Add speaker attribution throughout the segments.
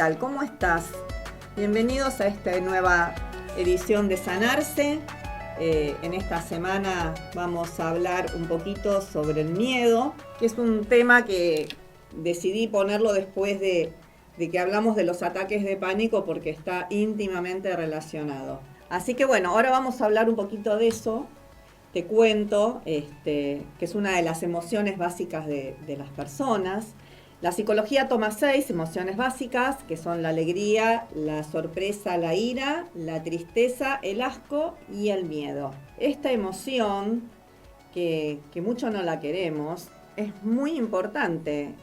Speaker 1: tal? ¿Cómo estás? Bienvenidos a esta nueva edición de Sanarse. En esta semana vamos a hablar un poquito sobre el miedo, que es un tema que decidí ponerlo después de que hablamos de los ataques de pánico porque está íntimamente relacionado. Así que bueno, ahora vamos a hablar un poquito de eso. Te cuento que es una de las emociones básicas de las personas. La psicología toma 6 emociones básicas, que son la alegría, la sorpresa, la ira, la tristeza, el asco y el miedo. Esta emoción, que mucho no la queremos, es muy importante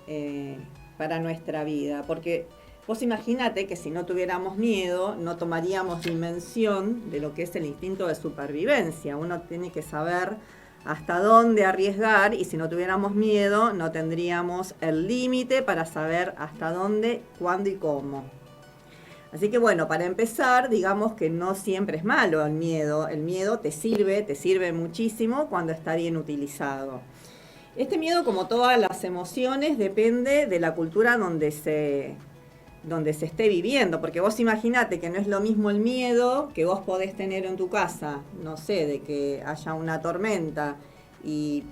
Speaker 1: para nuestra vida, porque vos imaginate que si no tuviéramos miedo, no tomaríamos dimensión de lo que es el instinto de supervivencia. Uno tiene que saber hasta dónde arriesgar, y si no tuviéramos miedo, no tendríamos el límite para saber hasta dónde, cuándo y cómo. Así que bueno, para empezar, digamos que no siempre es malo el miedo. El miedo te sirve muchísimo cuando está bien utilizado. Este miedo, como todas las emociones, depende de la cultura donde se esté viviendo, porque vos imaginate que no es lo mismo el miedo que vos podés tener en tu casa, no sé, de que haya una tormenta y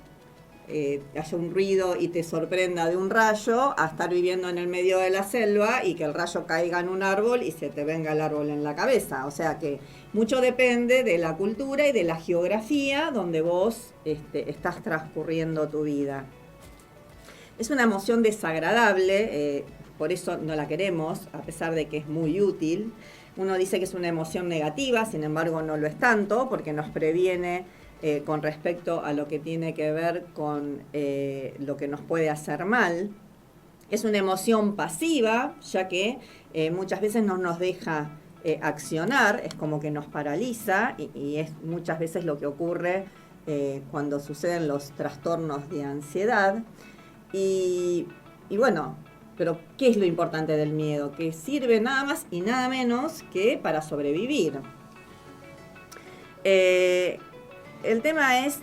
Speaker 1: haya un ruido y te sorprenda de un rayo, a estar viviendo en el medio de la selva y que el rayo caiga en un árbol y se te venga el árbol en la cabeza. O sea que mucho depende de la cultura y de la geografía donde vos estás transcurriendo tu vida. Es una emoción desagradable, por eso no la queremos, a pesar de que es muy útil. Uno dice que es una emoción negativa, sin embargo no lo es tanto, porque nos previene con respecto a lo que tiene que ver con lo que nos puede hacer mal. Es una emoción pasiva, ya que muchas veces no nos deja accionar, es como que nos paraliza, y es muchas veces lo que ocurre cuando suceden los trastornos de ansiedad. Y bueno, pero ¿qué es lo importante del miedo? Que sirve nada más y nada menos que para sobrevivir. El tema es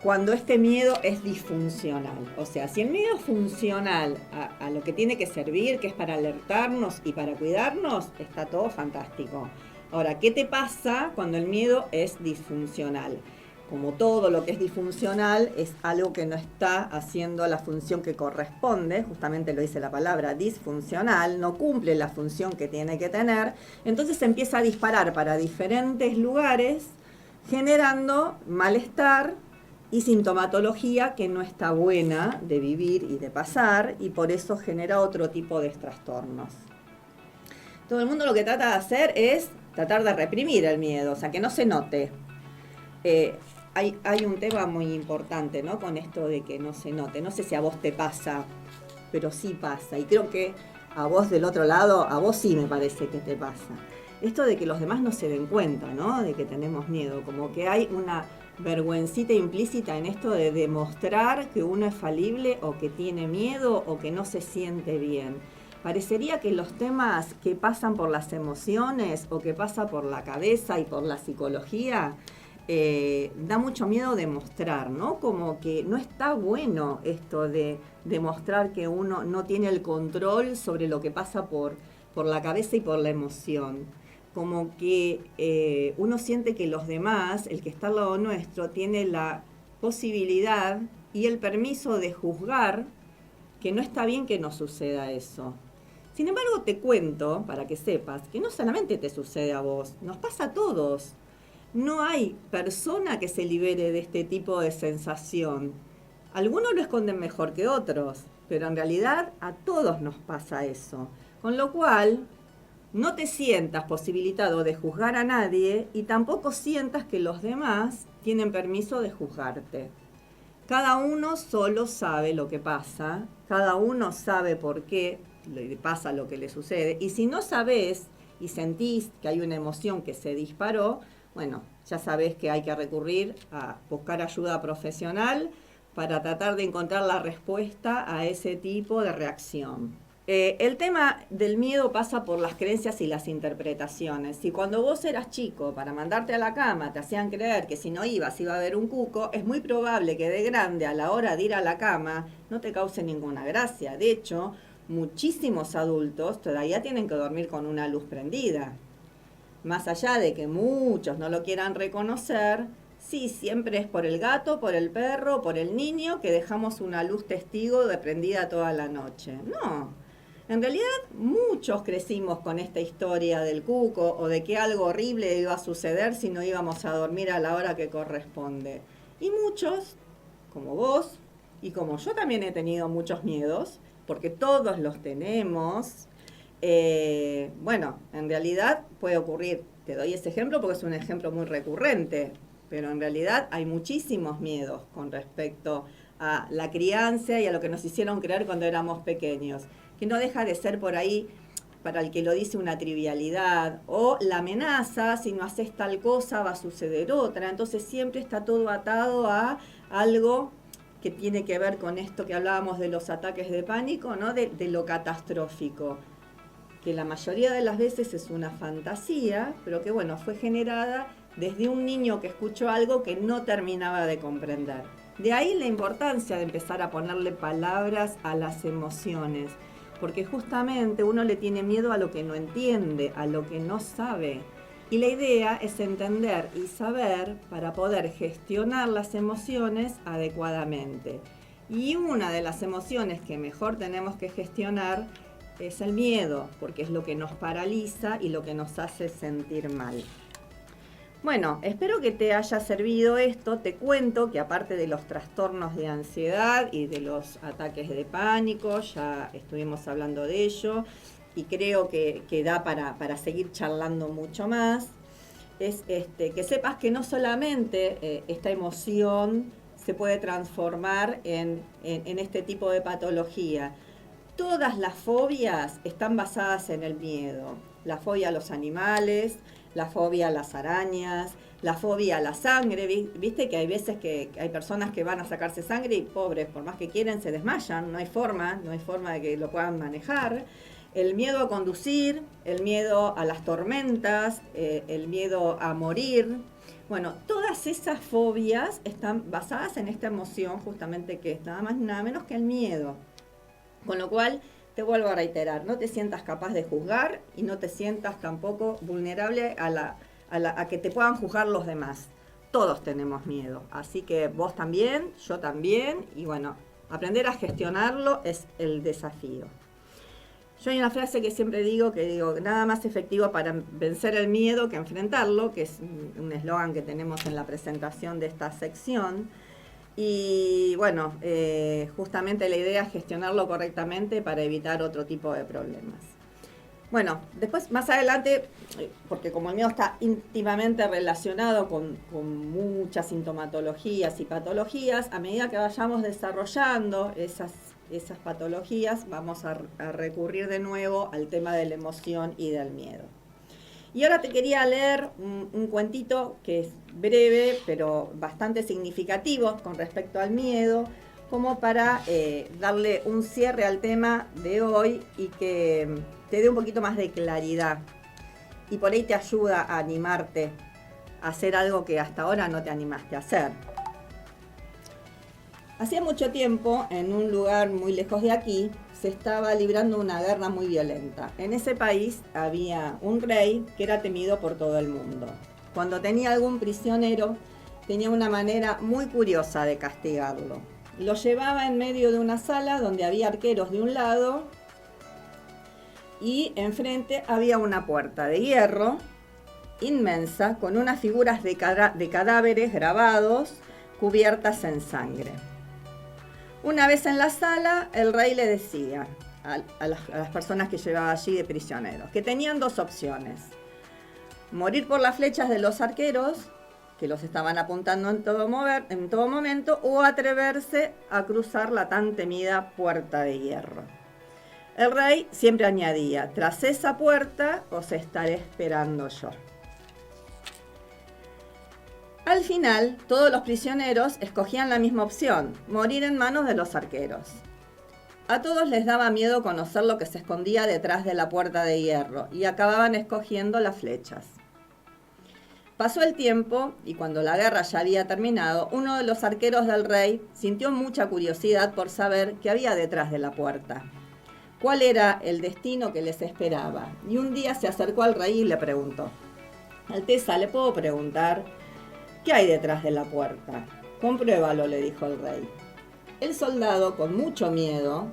Speaker 1: cuando este miedo es disfuncional. O sea, si el miedo es funcional a lo que tiene que servir, que es para alertarnos y para cuidarnos, está todo fantástico. Ahora, ¿qué te pasa cuando el miedo es disfuncional? Como todo lo que es disfuncional, es algo que no está haciendo la función que corresponde, justamente lo dice la palabra disfuncional, no cumple la función que tiene que tener, entonces se empieza a disparar para diferentes lugares, generando malestar y sintomatología que no está buena de vivir y de pasar, y por eso genera otro tipo de trastornos. Todo el mundo lo que trata de hacer es tratar de reprimir el miedo, o sea, que no se note. Hay un tema muy importante, ¿no?, con esto de que no se note. No sé si a vos te pasa, pero sí pasa. Y creo que a vos del otro lado, a vos sí me parece que te pasa. Esto de que los demás no se den cuenta, ¿no?, de que tenemos miedo. Como que hay una vergüencita implícita en esto de demostrar que uno es falible o que tiene miedo o que no se siente bien. Parecería que los temas que pasan por las emociones o que pasa por la cabeza y por la psicología, da mucho miedo demostrar, ¿no? Como que no está bueno esto de demostrar que uno no tiene el control sobre lo que pasa por la cabeza y por la emoción. Como que uno siente que los demás, el que está al lado nuestro, tiene la posibilidad y el permiso de juzgar que no está bien que nos suceda eso. Sin embargo, te cuento, para que sepas, que no solamente te sucede a vos, nos pasa a todos. No hay persona que se libere de este tipo de sensación. Algunos lo esconden mejor que otros, pero en realidad a todos nos pasa eso. Con lo cual, no te sientas posibilitado de juzgar a nadie y tampoco sientas que los demás tienen permiso de juzgarte. Cada uno solo sabe lo que pasa, cada uno sabe por qué le pasa lo que le sucede, y si no sabés y sentís que hay una emoción que se disparó, bueno, ya sabés que hay que recurrir a buscar ayuda profesional para tratar de encontrar la respuesta a ese tipo de reacción. El tema del miedo pasa por las creencias y las interpretaciones. Si cuando vos eras chico, para mandarte a la cama, te hacían creer que si no ibas iba a haber un cuco, es muy probable que de grande, a la hora de ir a la cama, no te cause ninguna gracia. De hecho, muchísimos adultos todavía tienen que dormir con una luz prendida. Más allá de que muchos no lo quieran reconocer, sí, siempre es por el gato, por el perro, por el niño que dejamos una luz testigo de prendida toda la noche. No, en realidad muchos crecimos con esta historia del cuco o de que algo horrible iba a suceder si no íbamos a dormir a la hora que corresponde. Y muchos, como vos y como yo también he tenido muchos miedos, porque todos los tenemos. Bueno, en realidad puede ocurrir, te doy ese ejemplo porque es un ejemplo muy recurrente, pero en realidad hay muchísimos miedos con respecto a la crianza y a lo que nos hicieron creer cuando éramos pequeños, que no deja de ser por ahí, para el que lo dice, una trivialidad, o la amenaza, si no haces tal cosa va a suceder otra. Entonces siempre está todo atado a algo que tiene que ver con esto que hablábamos de los ataques de pánico, ¿no? De lo catastrófico, que la mayoría de las veces es una fantasía, pero que bueno, fue generada desde un niño que escuchó algo que no terminaba de comprender. De ahí la importancia de empezar a ponerle palabras a las emociones, porque justamente uno le tiene miedo a lo que no entiende, a lo que no sabe. Y la idea es entender y saber para poder gestionar las emociones adecuadamente. Y una de las emociones que mejor tenemos que gestionar es el miedo, porque es lo que nos paraliza y lo que nos hace sentir mal. Bueno, espero que te haya servido esto. Te cuento que aparte de los trastornos de ansiedad y de los ataques de pánico, ya estuvimos hablando de ello y creo que da para seguir charlando mucho más, es que sepas que no solamente esta emoción se puede transformar en este tipo de patología. Todas las fobias están basadas en el miedo. La fobia a los animales, la fobia a las arañas, la fobia a la sangre. Viste que hay veces que hay personas que van a sacarse sangre y pobres, por más que quieren, se desmayan. No hay forma de que lo puedan manejar. El miedo a conducir, el miedo a las tormentas, el miedo a morir. Bueno, todas esas fobias están basadas en esta emoción justamente que es nada más ni nada menos que el miedo. Con lo cual, te vuelvo a reiterar, no te sientas capaz de juzgar y no te sientas tampoco vulnerable a que te puedan juzgar los demás. Todos tenemos miedo, así que vos también, yo también, y bueno, aprender a gestionarlo es el desafío. Yo hay una frase que siempre digo, nada más efectivo para vencer el miedo que enfrentarlo, que es un eslogan que tenemos en la presentación de esta sección. Y bueno, justamente la idea es gestionarlo correctamente para evitar otro tipo de problemas. Bueno, después más adelante, porque como el miedo está íntimamente relacionado con muchas sintomatologías y patologías, a medida que vayamos desarrollando esas patologías, vamos a recurrir de nuevo al tema de la emoción y del miedo. Y ahora te quería leer un cuentito que es breve, pero bastante significativo con respecto al miedo, como para darle un cierre al tema de hoy y que te dé un poquito más de claridad. Y por ahí te ayuda a animarte a hacer algo que hasta ahora no te animaste a hacer. Hacía mucho tiempo, en un lugar muy lejos de aquí, se estaba librando una guerra muy violenta. En ese país había un rey que era temido por todo el mundo. Cuando tenía algún prisionero, tenía una manera muy curiosa de castigarlo. Lo llevaba en medio de una sala donde había arqueros de un lado y enfrente había una puerta de hierro inmensa con unas figuras de cadáveres grabados cubiertas en sangre. Una vez en la sala, el rey le decía a las personas que llevaba allí de prisioneros que tenían dos opciones: morir por las flechas de los arqueros, que los estaban apuntando en todo momento, o atreverse a cruzar la tan temida puerta de hierro. El rey siempre añadía: tras esa puerta os estaré esperando yo. Al final, todos los prisioneros escogían la misma opción: morir en manos de los arqueros. A todos les daba miedo conocer lo que se escondía detrás de la puerta de hierro y acababan escogiendo las flechas. Pasó el tiempo y cuando la guerra ya había terminado, uno de los arqueros del rey sintió mucha curiosidad por saber qué había detrás de la puerta. cuál era el destino que les esperaba. Y un día se acercó al rey y le preguntó: Alteza, ¿le puedo preguntar qué hay detrás de la puerta? Compruébalo, le dijo el rey. El soldado, con mucho miedo,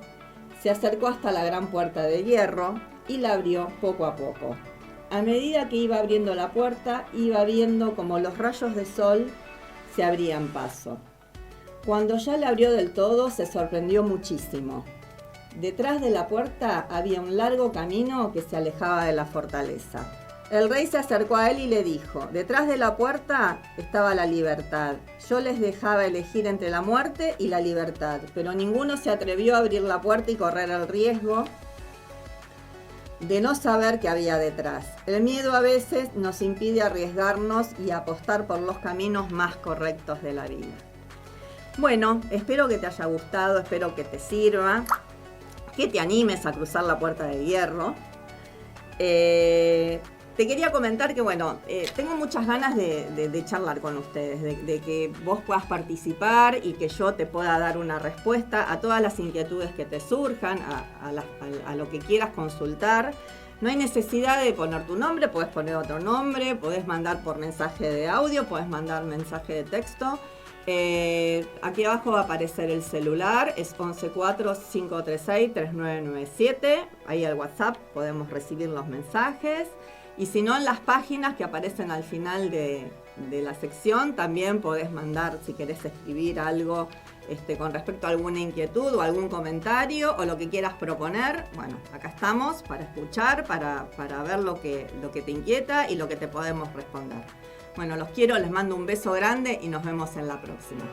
Speaker 1: se acercó hasta la gran puerta de hierro y la abrió poco a poco. A medida que iba abriendo la puerta, iba viendo como los rayos de sol se abrían paso. Cuando ya la abrió del todo, se sorprendió muchísimo. Detrás de la puerta había un largo camino que se alejaba de la fortaleza. El rey se acercó a él y le dijo: detrás de la puerta estaba la libertad. Yo les dejaba elegir entre la muerte y la libertad, pero ninguno se atrevió a abrir la puerta y correr el riesgo de no saber qué había detrás. El miedo a veces nos impide arriesgarnos y apostar por los caminos más correctos de la vida. Bueno, espero que te haya gustado, espero que te sirva, que te animes a cruzar la puerta de hierro. Te quería comentar que, tengo muchas ganas de charlar con ustedes, de que vos puedas participar y que yo te pueda dar una respuesta a todas las inquietudes que te surjan, a lo que quieras consultar. No hay necesidad de poner tu nombre, podés poner otro nombre, podés mandar por mensaje de audio, podés mandar mensaje de texto. Aquí abajo va a aparecer el celular, es 1145363997. Ahí al WhatsApp podemos recibir los mensajes. Y si no, en las páginas que aparecen al final de la sección también podés mandar, si querés escribir algo con respecto a alguna inquietud o algún comentario o lo que quieras proponer. Bueno, acá estamos para escuchar, para ver lo que te inquieta y lo que te podemos responder. Bueno, los quiero, les mando un beso grande y nos vemos en la próxima.